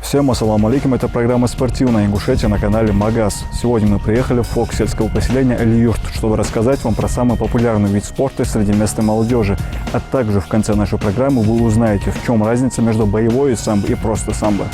Всем ассаламу алейкум, это программа «Спортивная Ингушетия» на канале Магаз. Сегодня мы приехали в фок сельского поселения Эль-Юрт, чтобы рассказать вам про самый популярный вид спорта среди местной молодежи. А также в конце нашей программы вы узнаете, в чем разница между боевой самбо и просто самбо.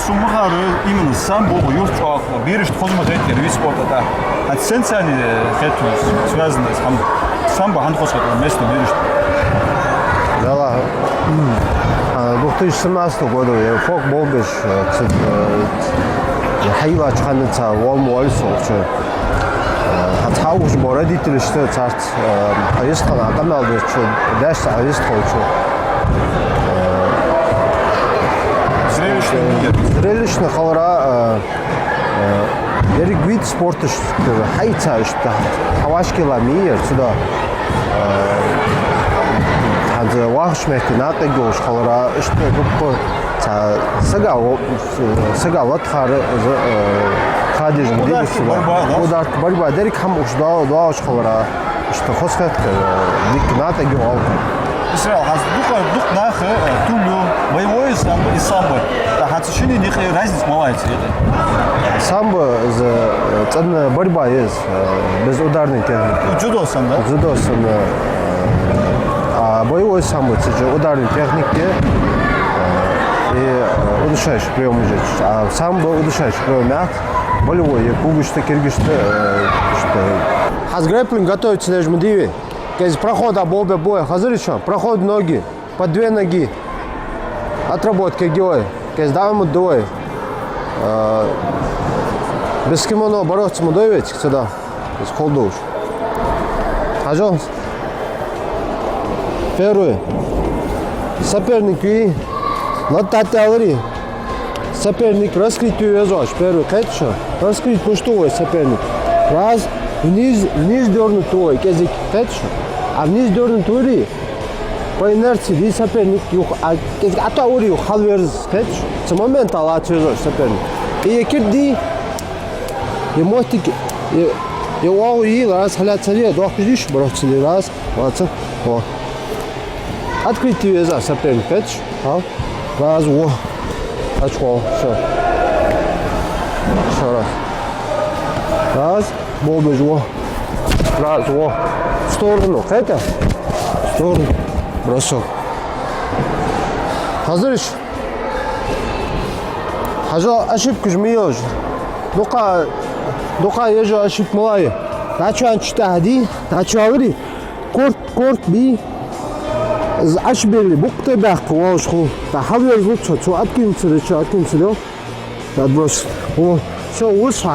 Суммахары именно самбо, юртвах, берешь хозмат эти вид спорта, да. От сенсани хэтус связано с самбо, хандхоска место берешь. Да, 2017 году я фок болбиш, хайва чханица, волм уальсовчу. Хатхауш боредители что царт, аистхан адамалдыр чу, даш аистхолчу. Зрелищно халра ерик вид спорта хайца что хавашкила мир сюда хаз вахшмехти натегош халра что группа сага вот хар хадиж удар борьба дерик хам уж да халра что хосфет дик натегол Израиль хаз дух нах тулю боевой самбо и самбо. Хатшини них разница малая это. Самбо это борьба есть без ударной техники. Дзюдо самбо. Дзюдо самбо. А боевой самбо это ударной техники и удушающий прием уже. А самбо удушающий прием мягк. Болевой я кугушта киргишта что. Хаз грэпплинг готовится лишь мдиви. Когда проход обоба боя, хазыр еще, проход ноги, по две ноги, отработка геоя, когда давим двое, без кимоно бороться мы доверить сюда, без холдуш. Пожалуйста. Первое. Соперник и лататалри. Соперник раскрыть вязаешь. Первый, конечно, раскрыть пуштовый соперник. Раз, вниз дернуть твой, язык, конечно. А вниз дернуть твори, по инерции, вид соперник, а то ури, халверз, с момента латвизуешь соперник. И я кирди, и мотик, и уауи, раз, халят царе, два худиш, бороться ли, раз, молодцы, о. Открытие вяза соперник, конечно, раз, о, очко, все. Еще раз. Раз, болбеж, о, раз, о. В сторону, это? В сторону. Бросок. Hazır Хажо ошибку жмеешь. Дука ежу ошибку малая. Начал читать, начал говорить. Корт би. Ашбели букте бахку вашху. Та хавер лучше, что откинется. Да брос. О, все улса,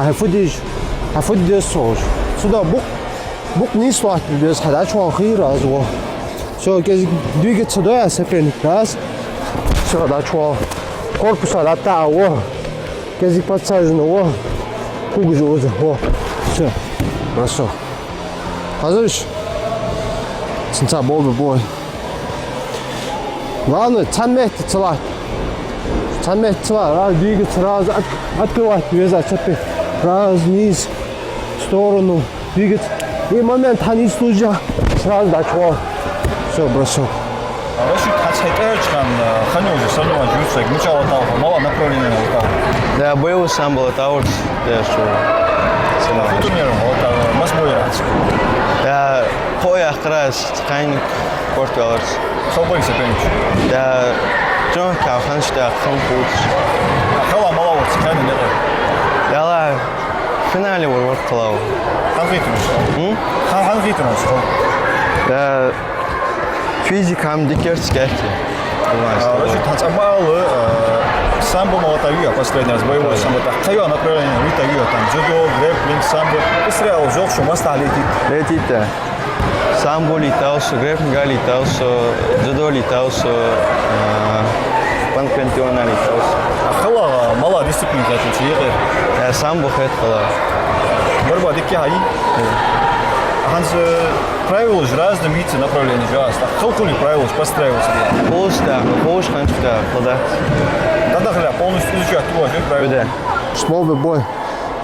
хафудиш сож. Сюда бук не слать без хадачу хира зво. Все, двигаться да, соперник раз. Все, дачу корпуса лата о. Язык подсажен о. Кугу же о. Все, бросок. Hazır. Синца бой. Главное, цаммехти цела. Раз двигаться, раз открывать, вязать соперник. Раз вниз, в сторону, двигаться. И момент они служат, сразу дачу. Все, бросок. Вообще, хацхайтэрчхан ханёжи сального жюцек, начало того, мало направления того. Да, боевой самбо того, что Футумером, вот масбоя. Да, поя раз, ткань, кортуаларс. Собой соперник. Да, Джон Кауфаншта, Ханпут. Хала мало вот ткань нет. Да, в финале вот клау. Хангитмус. Хангитмус. Да, физикам дикерские. Значит, хацамалы самбо молотовья последний раз боевой самбо. Какое направление витовья там? Дзюдо, грэпплинг, самбо. Израиль взял, что моста летит. Летит, да. Самбо летался, грэппинга летался, дзюдо летался, панкратиона летался. Хала мала дисциплина хэту чиеге. Самбо хэт қала. Борьба дикки хаи. Ханс правила же разные виды направления жаст. Сколько ли правил постраиваться? Полш ханчта, вода. Да хля полностью изучать твой правила. Small boy.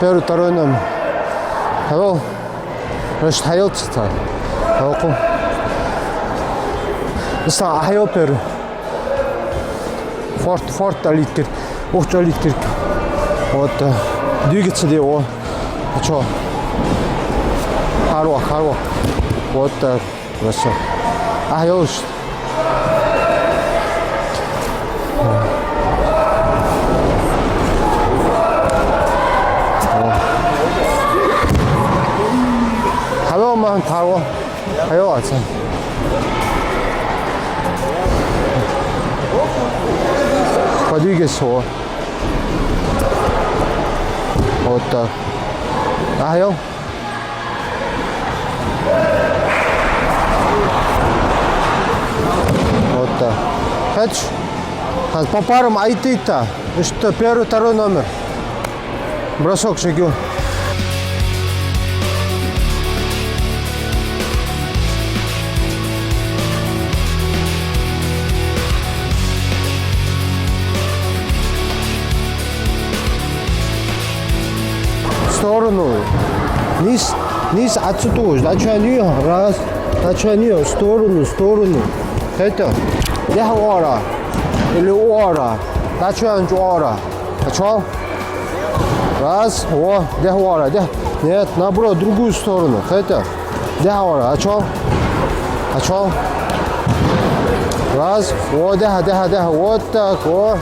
Первый, второй номер. Hello. Раш хайотста. Welcome. Ста хайо пер. Форт алиткер. Ох алиткер. Вот двигаться де о. Чё? Харо. Вот так. Хорошо. Хайош. 하여만 타고 하여 왔어. 어디겠어? 어따 하여? 어따 해치? 한 попаром айтыта. Что первый, второй номер. Бросок шагу. Сторону. Низ отсюда. Начали раз. Начали сторону. Это. Где ора? Или ора? Начали ора. Почему? Раз. О, где ора? Где? Нет, наоборот, другую сторону. Это. Где ора? Почему? Раз. О, где. Вот так. О.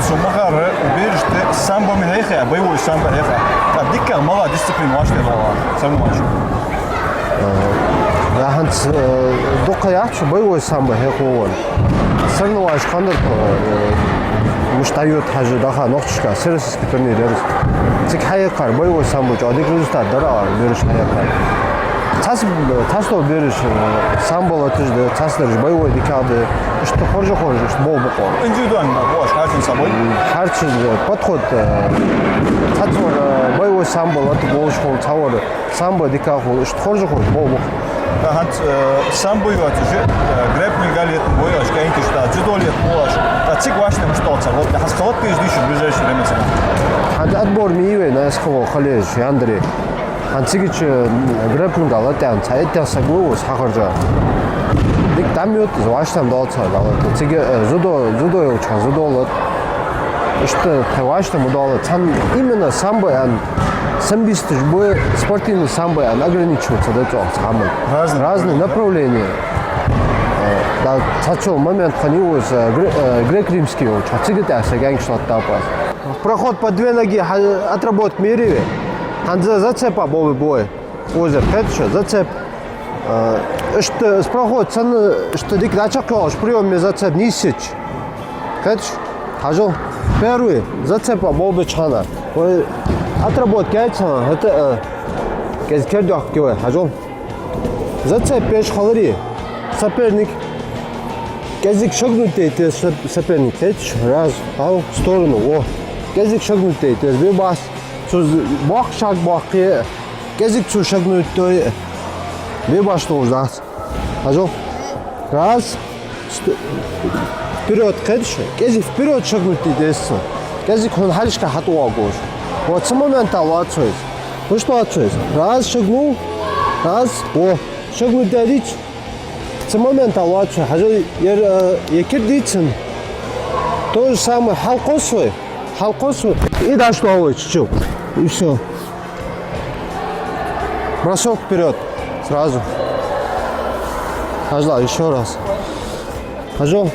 Сумахар убежище самбо мехе, боевой самбо хеха. А дикка мала дисциплина ваша была. Самбо. Я ханс докаячу боевой самбо хехован. Соревноваюсь хандер муштайот хажи даха нохчка сервисский турнир. Цик хайкар боевой самбо жодик результат дара бериш хайкар. Тасло бериш самбо латыжды, тасло боевой дикады. Что хуже, что бол бокор. Индивидуально, ваш харчин собой. Харчин подход. Татвор боевой самбо латы болушхол тавор самбо дикахол. Что хуже, бол бокор. Хант самбо юат уже грэппинг лет бояш, каинки что дзюдо лет бояш. А цик вашным что то. Вот хаскалот пеш дишь в ближайшее время. Хант отбор миеве на эсхово халеж Андрей. Хантсигич грэппинг латян цайтя сагу сахаржа. Дик тамют ваштам долца дала. Циге зудо уча зудолот. Что ваштам удало. Цан именно самбо ан самбистыш бой спортивный самбо ан ограничивается до того самбо. Разные направления. Да, цачо момент ханилось грек-римский уча. Циге тяса гангшлот тапас. Проход по две ноги отработать мереве. Ханза зацепа бой. Озер петша зацеп. Что проход что дик начакал, прием зацеп нисич. Хэч, хажу. Первый зацепа болбечана. Отработка это кердях кеве, хажу. Зацеп пеш халари. Соперник кезик шагнутый ты соперник. Хэч, раз, ау, в сторону. О, кезик шагнутый ты бибас. Бах шаг бахи. Кезик шагнутый. Беба что ждать. Хожу. Раз. Вперед, кэдж. Кезик вперед шагнутый здесь. Кезик он халишка хатуа гош. Вот с момента лацует. Ну что лацует? Раз шагнул. Раз. О. Шагнутый дичь. С момента лацует. Хожу. Екердицын. То же самое. Халкосует. И дошло чуть-чуть. И все. Бросок вперед. Сразу. Хожу, еще раз. Хожу.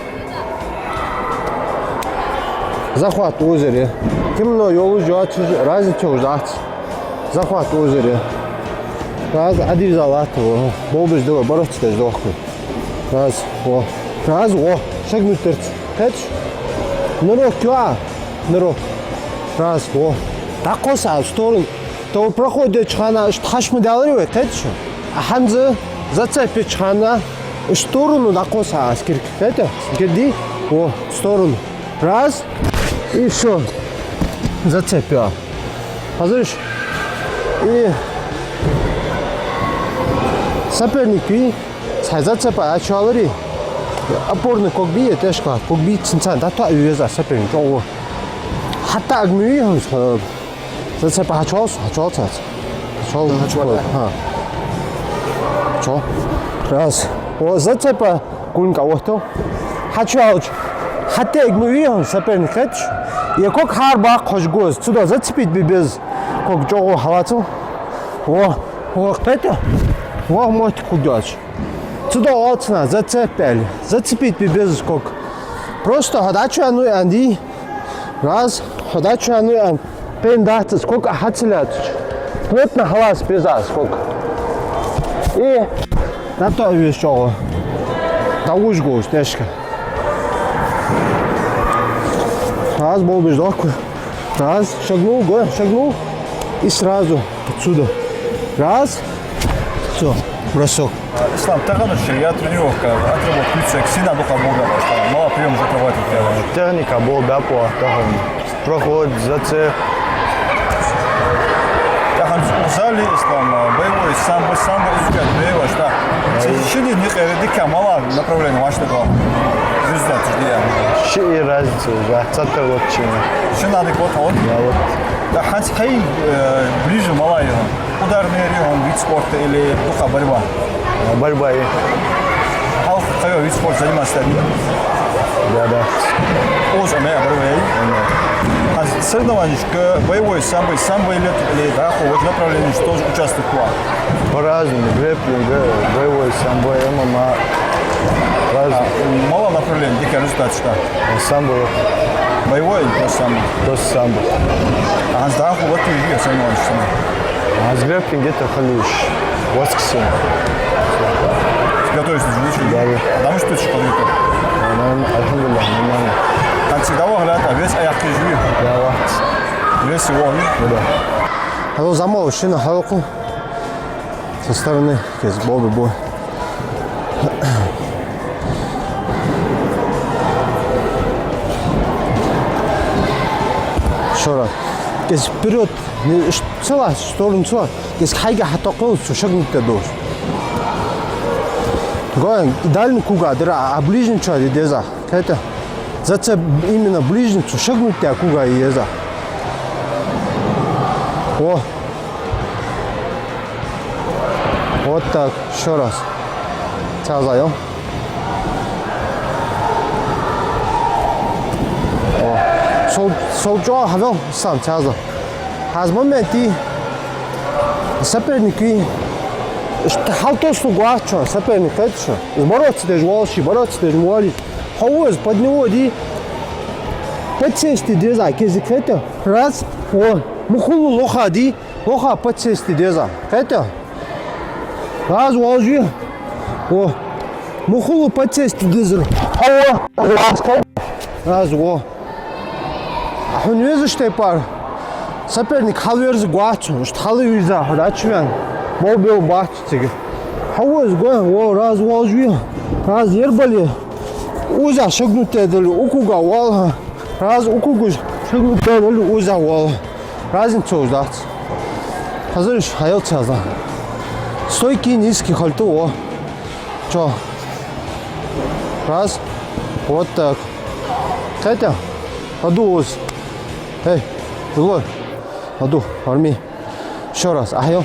Захват в озере. Темно, yolu ждать, разница ждать. Захват в озере. Раз, один залат. Болбиш давай, бороться ждохнуть. Раз, о. Раз, о. Шагнуть терц. Кэч. Нырок кюа. Нырок. Раз, о. Так коса в сторону. То проходит чхана, штхашмы далривает, кэч. А ханзы зацепит чхана в сторону на коса аскир. Это, гиди. О, в сторону. Раз. И все. Зацепил. Hazırız. И соперники зацепа ачалыри. Опорный когби тешка. Когби цинцан дата уеза соперник. Ого. Хатта агмюи зацепа ачалс. Чо. Раз. О зацепа гунга ото. Хачалч. Хатта агмюи соперник эч. И как харба хожгоз. Сюда зацепить без как джого халату. О, это? О, мой кудяч. Сюда отсна зацепили. Зацепить без как. Просто ходачу ану анди. Раз, ходачу ану ан. Пендат сколько хацелят. Плотно халас беза сколько. И на то еще. Да уж гош, тяжко. Раз, был беждок. Раз, шагнул, шагнул. И сразу отсюда. Раз. Все, бросок. Ислам, тағанушы, я тренировка, отработка, всегда духа Бога, мало прием закрывать. Техника был бяпо, проход, зацеп. Тахан в зале Ислам, боевой, самбо изучать, боевой, что? Şimdi dikkat mala направление вашего результат ждем. Ши разница уже, цатер вот чего. Şimdi adekват вот. Да вот. Да, хай ближе мала его. Ударный регион, вид спорта или духа борьба. Борьба и. Халк какой вид спорта занимается? Да. Оз аме борьба. А соревнования боевой самбо или даху вот направление что участвует в. По-разному, грэпплинг, боевой самбо, ММА. Мало направлений, дикий результат что? Самбо. Боевой или просто самбо? Просто самбо. А с даху вот ты видишь соревнованиешься. А с грэпплинг где-то халюш. Воскресенье. Готовишься к жучу? Да. Потому что ты школьник. Альхамдулилlah, нормально. Как всегда выглядит, а весь аяк живи. Да, вот. Весь его. Да. А замол шина халку. Со стороны кез бобы бой. Еще раз. Кез вперед, цела, в сторону цела. Кез хайга хатокол, шагнуть ты должен. Гоем, дальний куга, а ближний что, деза. Это зацеп именно ближницу, шагнуть тебя куга и еза. О. Вот так, еще раз. 찾아요. Солджо 하면 сам 찾아. Аз моменти соперники халтосу гуачо, соперник это. Бороться даже волши. Хауз под него ди. Подсести деза, кезик это. Раз. О, мухулу лоха ди. Лоха подсести деза. Это. Раз волжи. О, мухулу подсести деза. Раз о. Хүн что пар. Соперник халверз гуачо, что халвиза, рачвен. Мобил бачтиг. Хауз го, раз волжи. Раз ербали. Уза шагнутая дали, укуга валха. Раз укугу шагнутая дали, уза валха. Разница узнать. Hazır hayat çazda. Стойки низкий хальту о. Чё? Раз. Вот так. Катя. Адуз. Эй, другой. Аду, арми. Еще раз. Ахё.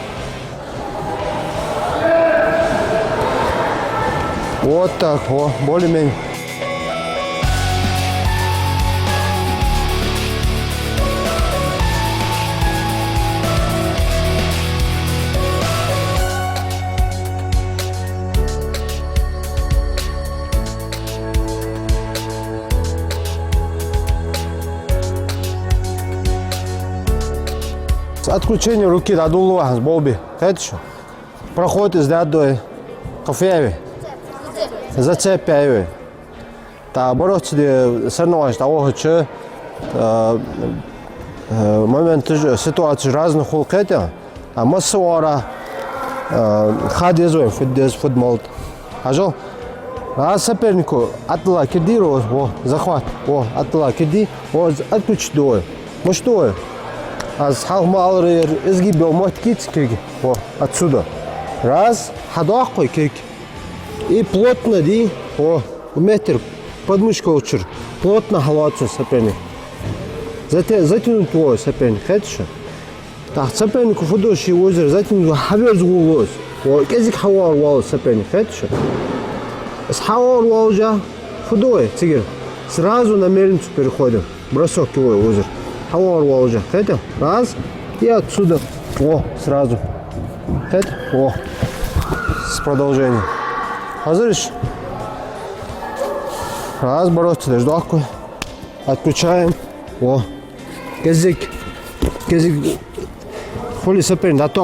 Вот так. О, более-менее. Отключение руки до дулова с Бобби. Это что? Проход из до кафе. Зацепяю. та бороться соревнования того, что момент ситуации разных улкетя, а массовара ходезой футбол. Ажо, а сопернику атла кидиро, захват, атла киди, отключить дой. Ну что? А с халмалры изгибел моткиц кеги, отсюда. Раз, хадахой кеги. И плотно ди, метр подмышка учер, плотно халатся соперник. Затянуть твой соперник, это так сопернику фудоши озеро, затянуть хаверз гулос, кезик хавар вал соперник, это с хавар вал же фудой, цигер. Сразу на мельницу переходим, бросок его озеро. Хавар вал же, это раз, и отсюда, сразу, это, с продолжением. Hazırız. Раз, бороться, ждалку. Отключаем. Кезик. Фоли соперник. А то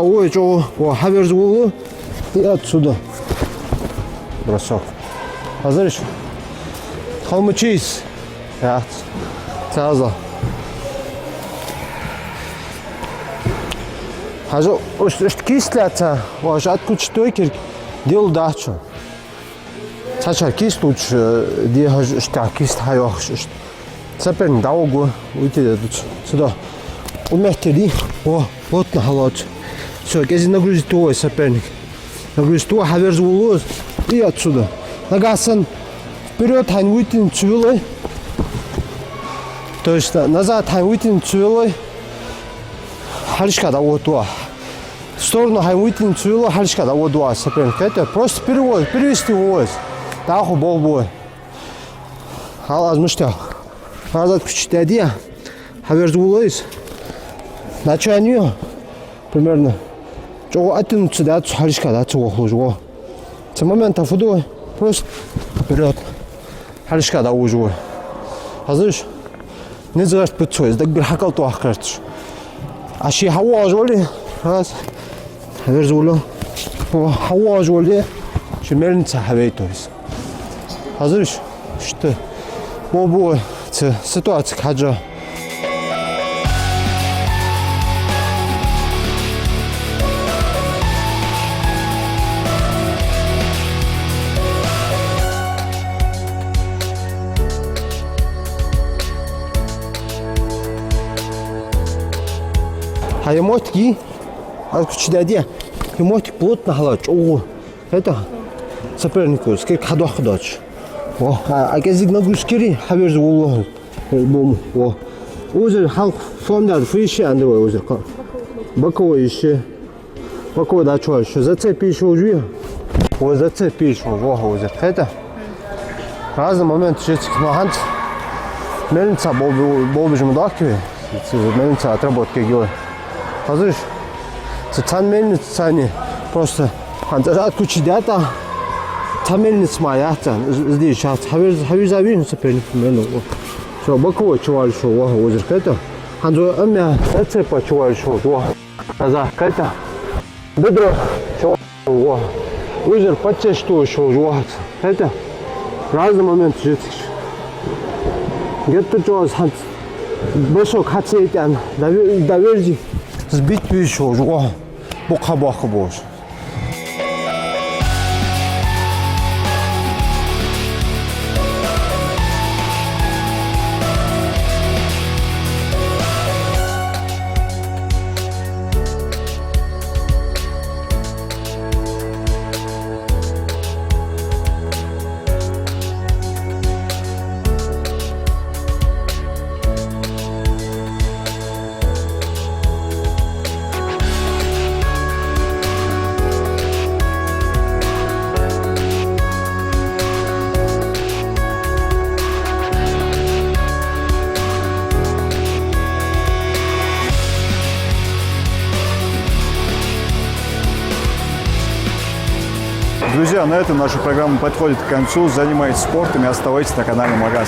хаверз углу. И отсюда. Бросок. Hazırız. Холмычиз. Сразу. Hazır. Işte кисляться. Отключить тойкер. Делал дачу. Сача кист лучше, где что кист хайох что. Соперник даугу уйти сюда. Уместили, вот на халат. Все, если нагрузить твой соперник, нагрузить твой хаверз улос и отсюда. Нагасан вперед хань уйти цвелой. То есть назад хань уйти цвелой. Харишка даугу. В сторону хань уйти цвелой, харишка даугу соперник. Это просто перевести войс. Даху бой. Халаз мыштя. Назад включить dia. Хаверз улойс. Начинаю. Примерно. Чего оттянуться да, харишка да, чего хуже. С момента фудой просто вперед. Харишка да уже. Hazır. Не забывай подцоить. Так бир хакал то ахкарч. Аши хава жоли. Раз. Хаверз уло. Хава жоли. Шмельница хавейтойс. Hazır işte bu ситуация хаджа. А емотки, отключить емотик плотно халач. Это сопернику, сколько ходоч. А кезик нагрузки хаверз уло. Озеро халк фонда фриши андро озеро. Боковой еще. Боковой да что еще. Зацепишь уже. Зацепишь озеро. Это разный момент жить махант. Мельница болбежим дакиве. Мельница отработки гео. Hazır. Цан мельница не просто отключить это. Тамельниц моя, здесь сейчас хавизавин соперник мену. Все, боковой чувал шо, озеро это. Анжо амя цепа чувал шо, назад это. Бедро шо, озеро почти что шо, это. Разный момент жить. Где-то чувал хан, бешок хатсе это, доверзи, сбить шо, бока бош. Друзья, на этом наша программа подходит к концу. Занимайтесь спортом и оставайтесь на канале Магаз.